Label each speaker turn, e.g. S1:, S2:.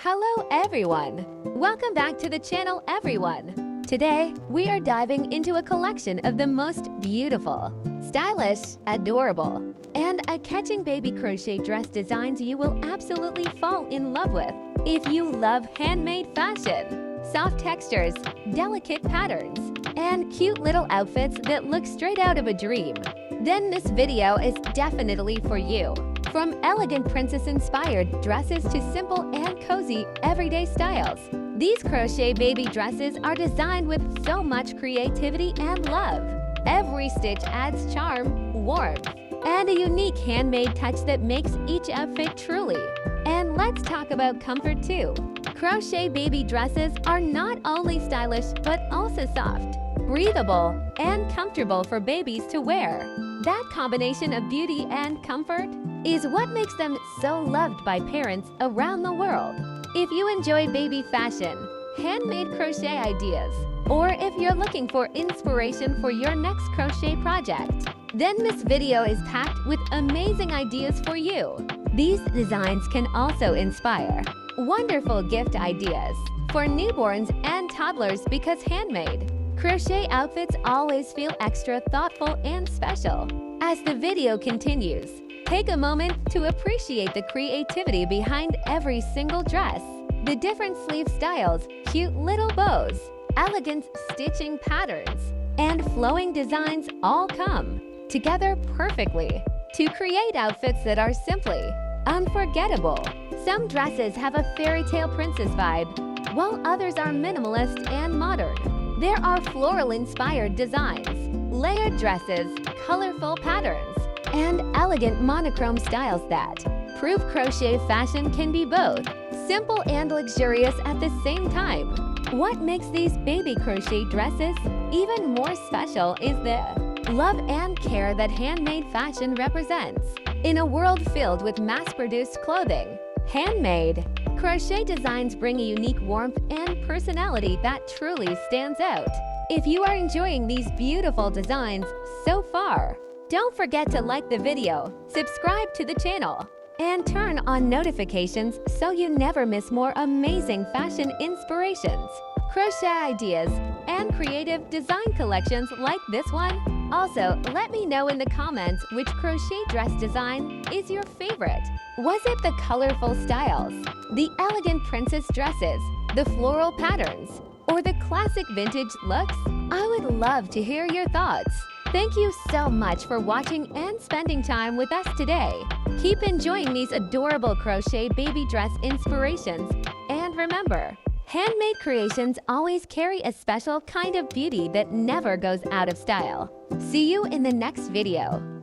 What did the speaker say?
S1: Hello everyone! Welcome back to the channel everyone! Today, we are diving into a collection of the most beautiful, stylish, adorable, and eye-catching baby crochet dress designs you will absolutely fall in love with. If you love handmade fashion, soft textures, delicate patterns, and cute little outfits that look straight out of a dream, then this video is definitely for you. From elegant princess-inspired dresses to simple and cozy everyday styles, these crochet baby dresses are designed with so much creativity and love. Every stitch adds charm, warmth, and a unique handmade touch that makes each outfit truly. And let's talk about comfort too. Crochet baby dresses are not only stylish but also soft, breathable, and comfortable for babies to wear. That combination of beauty and comfort is what makes them so loved by parents around the world. If you enjoy baby fashion, handmade crochet ideas, or if you're looking for inspiration for your next crochet project, then this video is packed with amazing ideas for you. These designs can also inspire wonderful gift ideas for newborns and toddlers because handmade crochet outfits always feel extra thoughtful and special. As the video continues, take a moment to appreciate the creativity behind every single dress. The different sleeve styles, cute little bows, elegant stitching patterns, and flowing designs all come together perfectly to create outfits that are simply unforgettable. Some dresses have a fairy tale princess vibe, while others are minimalist and modern. There are floral-inspired designs, layered dresses, colorful patterns, and elegant monochrome styles that prove crochet fashion can be both simple and luxurious at the same time. What makes these baby crochet dresses even more special is the love and care that handmade fashion represents. In a world filled with mass-produced clothing, handmade crochet designs bring a unique warmth and personality that truly stands out. If you are enjoying these beautiful designs so far, don't forget to like the video, subscribe to the channel, and turn on notifications so you never miss more amazing fashion inspirations, crochet ideas, and creative design collections like this one. Also, let me know in the comments which crochet dress design is your favorite. Was it the colorful styles, the elegant princess dresses, the floral patterns, or the classic vintage looks? I would love to hear your thoughts. Thank you so much for watching and spending time with us today. Keep enjoying these adorable crochet baby dress inspirations. And remember, handmade creations always carry a special kind of beauty that never goes out of style. See you in the next video.